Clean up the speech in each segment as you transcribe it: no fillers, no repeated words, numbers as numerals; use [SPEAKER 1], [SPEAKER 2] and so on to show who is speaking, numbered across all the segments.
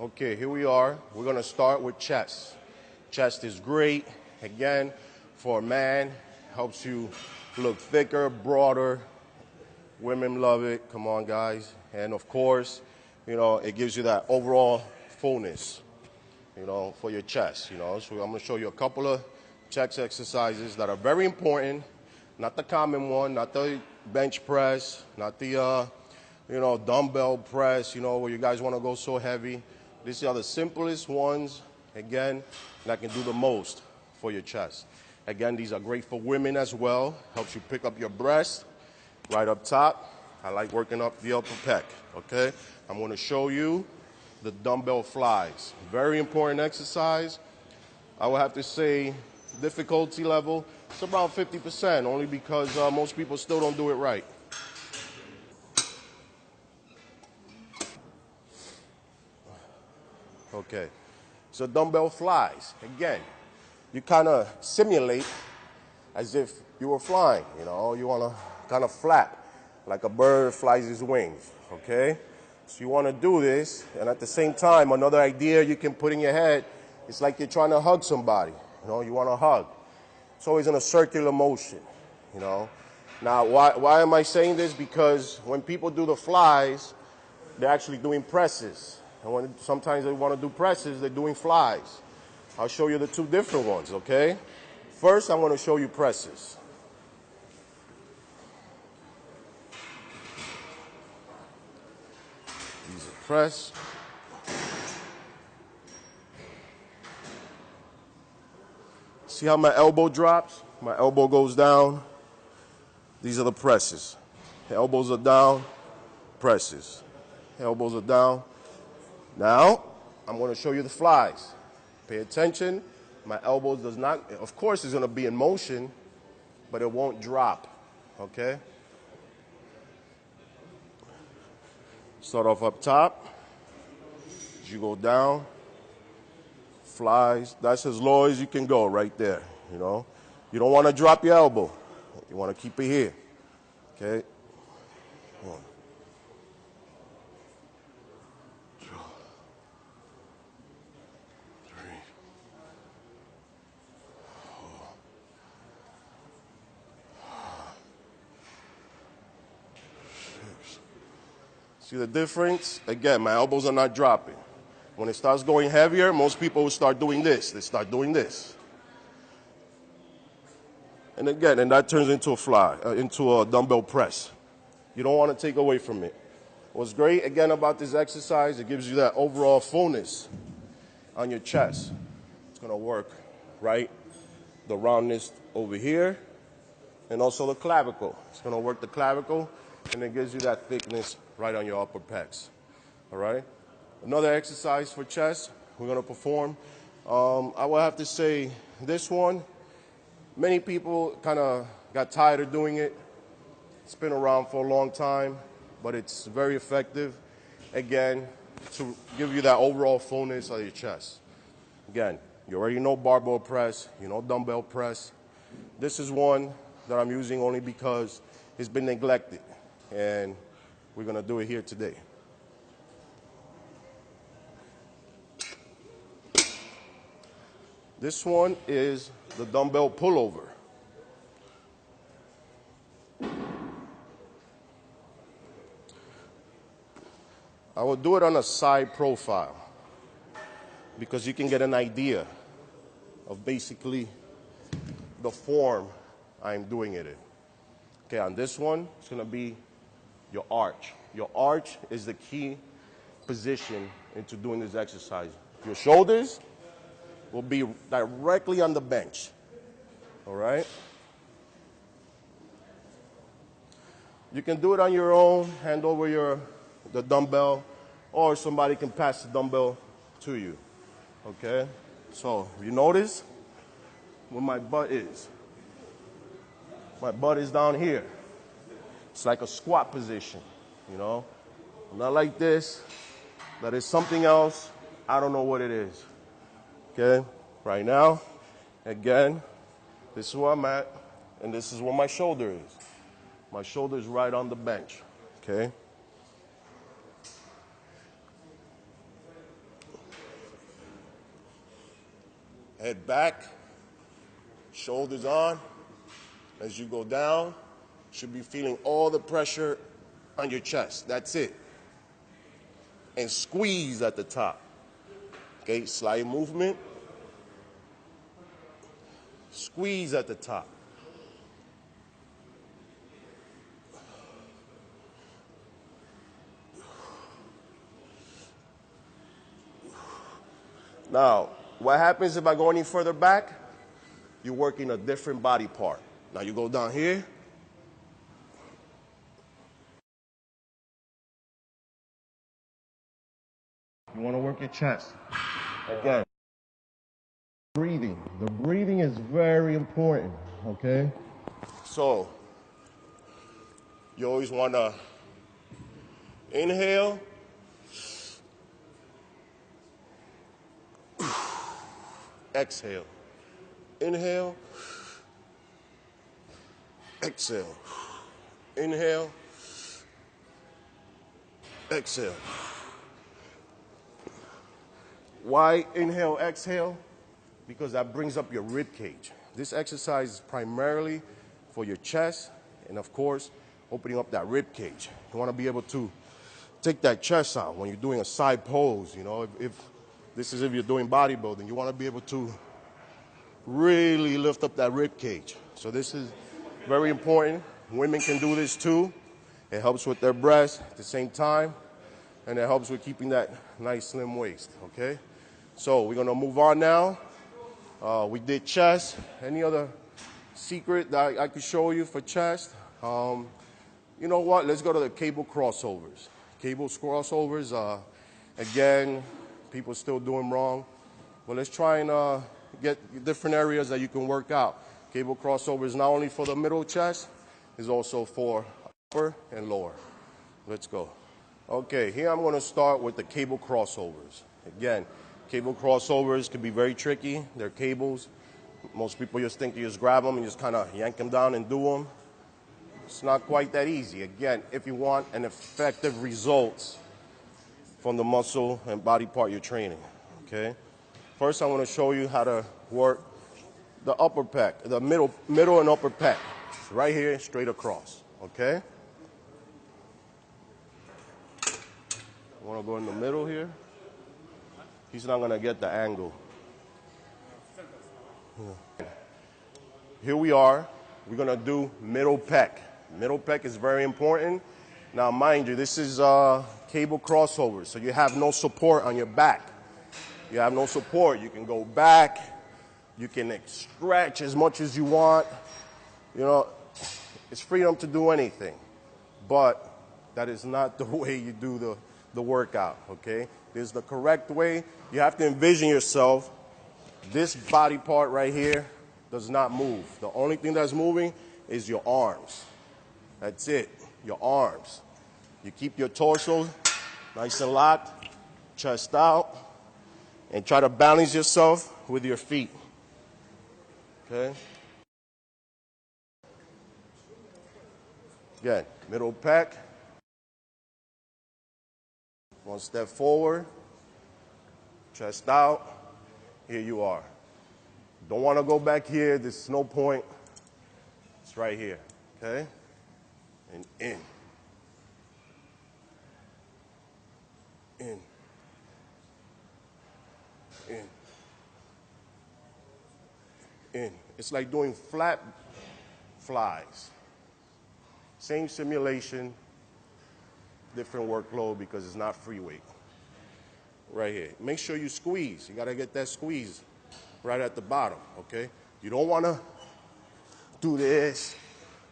[SPEAKER 1] Okay, here we are. We're going to start with chest. Chest is great. Again, for a man, helps you look thicker, broader. Women love it. Come on, guys. And of course, it gives you that overall fullness, for your chest, So I'm going to show you a couple of chest exercises that are very important. Not the common one, not the bench press, not the, dumbbell press, where you guys want to go so heavy. These are the simplest ones, again, that can do the most for your chest. Again, these are great for women as well. Helps you pick up your breast right up top. I like working up the upper pec, okay? I'm going to show you the dumbbell flies. Very important exercise. I would have to say difficulty level, it's about 50%, only because most people still don't do it right. Okay, so dumbbell flies. Again, you kind of simulate as if you were flying, You want to kind of flap like a bird flies his wings, okay? So you want to do this, and at the same time, another idea you can put in your head, it's like you're trying to hug somebody, You want to hug. It's always in a circular motion, Now, why am I saying this? Because when people do the flies, they're actually doing presses. And when sometimes they want to do presses, they're doing flies. I'll show you the two different ones, okay? First, I'm going to show you presses. These are press. See how my elbow drops? My elbow goes down. These are the presses. The elbows are down, presses. Elbows are down. Now, I'm going to show you the flies. Pay attention. My elbows does not, of course, it's going to be in motion, but it won't drop, okay? Start off up top. As you go down, flies. That's as low as you can go right there, You don't want to drop your elbow. You want to keep it here, okay? 1, 2, 3, 4. See the difference? Again, my elbows are not dropping. When it starts going heavier, most people will start doing this. They start doing this. And again, and that turns into a fly, into a dumbbell press. You don't want to take away from it. What's great, again, about this exercise, it gives you that overall fullness on your chest. It's going to work, right? The roundness over here, and also the clavicle. It's going to work the clavicle, and it gives you that thickness right on your upper pecs, all right? Another exercise for chest we're going to perform. I will have to say this one, many people kind of got tired of doing it. It's been around for a long time, but it's very effective, again, to give you that overall fullness of your chest. Again, you already know barbell press, dumbbell press. This is one that I'm using only because it's been neglected, and we're going to do it here today. This one is the dumbbell pullover. I will do it on a side profile because you can get an idea of basically the form I'm doing it in. Okay, on this one, it's going to be your arch. Your arch is the key position into doing this exercise. Your shoulders will be directly on the bench, all right? You can do it on your own, hand over the dumbbell, or somebody can pass the dumbbell to you, okay? So you notice where my butt is. My butt is down here. It's like a squat position, Not like this. That is something else. I don't know what it is. Okay? Right now, again, this is where I'm at, and this is where my shoulder is. My shoulder is right on the bench. Okay? Head back, shoulders on. As you go down, you should be feeling all the pressure on your chest. That's it. And squeeze at the top. Okay, slight movement. Squeeze at the top. Now, what happens if I go any further back? You're working a different body part. Now you go down here. You want to work your chest. Again, breathing. The breathing is very important, okay? So, you always want to inhale. Exhale. Inhale. Exhale. Inhale. Exhale. Why inhale, exhale? Because that brings up your rib cage. This exercise is primarily for your chest and, of course, opening up that rib cage. You want to be able to take that chest out when you're doing a side pose. You know, if you're doing bodybuilding, you want to be able to really lift up that rib cage. So this is very important. Women can do this too. It helps with their breasts at the same time, and it helps with keeping that nice slim waist, okay? So we're gonna move on now. We did chest. Any other secret that I could show you for chest? You know what? Let's go to the cable crossovers. Cable crossovers, again, people still do them wrong. But let's try and get different areas that you can work out. Cable crossover is not only for the middle chest, it's also for upper and lower. Let's go. Okay, here I'm going to start with the cable crossovers. Again, cable crossovers can be very tricky. They're cables. Most people just think you just grab them and just kind of yank them down and do them. It's not quite that easy. Again, if you want an effective results from the muscle and body part you're training, okay? First, I want to show you how to work the upper pec, the middle and upper pec, right here, straight across, okay? I want to go in the middle here. He's not going to get the angle. Here we are. We're going to do middle pec. Middle pec is very important. Now, mind you, this is cable crossover, so you have no support on your back. You have no support. You can go back. You can stretch as much as you want. You know, it's freedom to do anything. But that is not the way you do the workout, okay? This is the correct way. You have to envision yourself. This body part right here does not move. The only thing that's moving is your arms. That's it, your arms. You keep your torso nice and locked, chest out, and try to balance yourself with your feet, okay? Again, middle pec. One step forward, chest out, here you are. Don't want to go back here, there's no point. It's right here, okay? And in. In. In. In. It's like doing flat flies. Same simulation, different workload because it's not free weight. Right here. Make sure you squeeze. You got to get that squeeze right at the bottom, okay? You don't want to do this.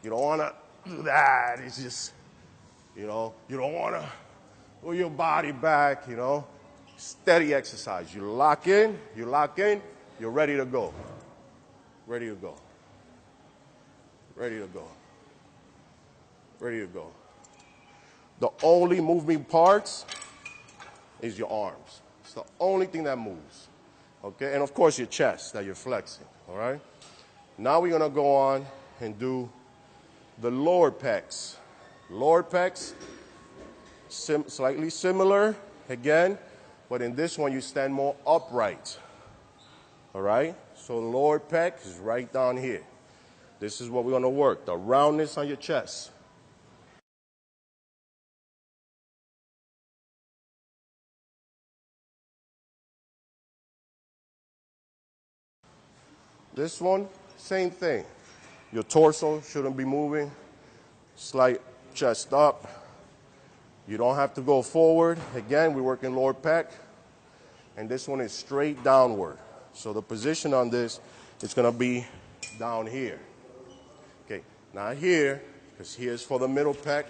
[SPEAKER 1] You don't want to do that. It's just, you know, you don't want to pull your body back, you know. Steady exercise. You lock in, you're ready to go. Ready to go. Ready to go. Ready to go. The only moving parts is your arms. It's the only thing that moves, okay? And of course your chest that you're flexing, all right? Now we're gonna go on and do the lower pecs. Lower pecs, slightly similar, again, but in this one you stand more upright. all right? So the lower pec is right down here. This is what we're gonna work, the roundness on your chest. This one, same thing. Your torso shouldn't be moving. Slight chest up. You don't have to go forward. Again, we're working lower pec. And this one is straight downward. So the position on this is gonna be down here. Okay, not here, because here's for the middle pec.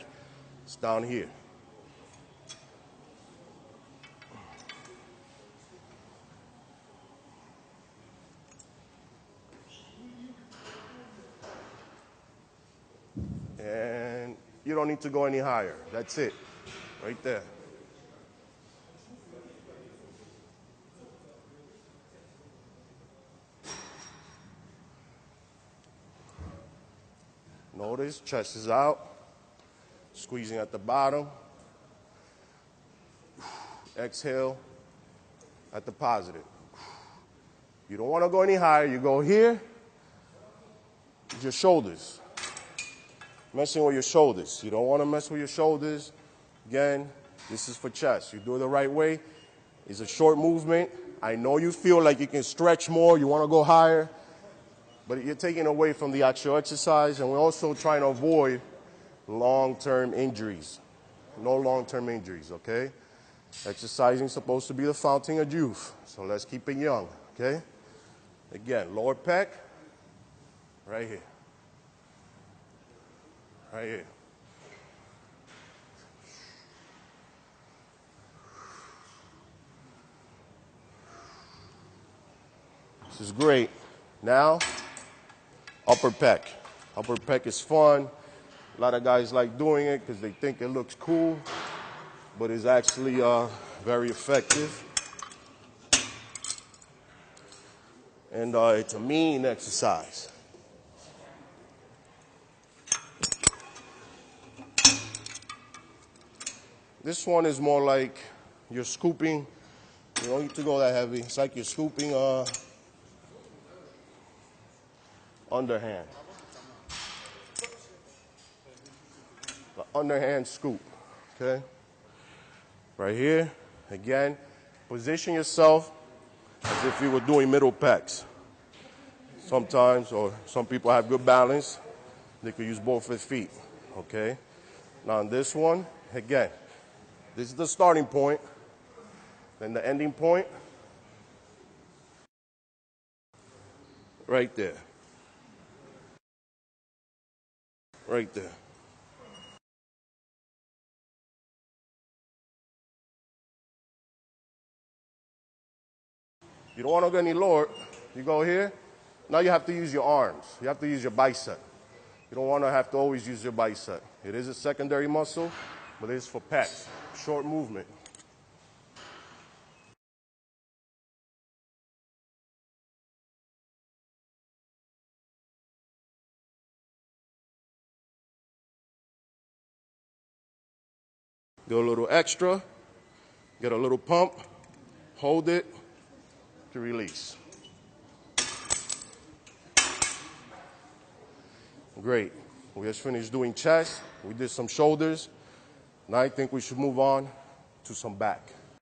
[SPEAKER 1] It's down here. And you don't need to go any higher. That's it, right there. Notice, chest is out, squeezing at the bottom. Exhale at the positive. You don't want to go any higher. You go here, your shoulders. Messing with your shoulders. You don't want to mess with your shoulders. Again, this is for chest. You do it the right way. It's a short movement. I know you feel like you can stretch more. You want to go higher. But you're taking away from the actual exercise. And we're also trying to avoid long-term injuries. No long-term injuries, okay? Exercising is supposed to be the fountain of youth. So let's keep it young, okay? Again, lower pec, right here. Right here. This is great. Now, upper pec. Upper pec is fun. A lot of guys like doing it because they think it looks cool, but it's actually very effective. And it's a mean exercise. This one is more like you're scooping. You don't need to go that heavy. It's like you're scooping underhand. The underhand scoop, okay? Right here, again, position yourself as if you were doing middle pecs. Sometimes, or some people have good balance, they could use both their feet, okay? Now on this one, again, this is the starting point, then the ending point, right there. Right there. You don't want to go any lower. You go here. Now you have to use your arms. You have to use your bicep. You don't want to have to always use your bicep. It is a secondary muscle, but it is for pecs. Short movement. Do a little extra. Get a little pump. Hold it to release. Great. We just finished doing chest. We did some shoulders. Now I think we should move on to some back.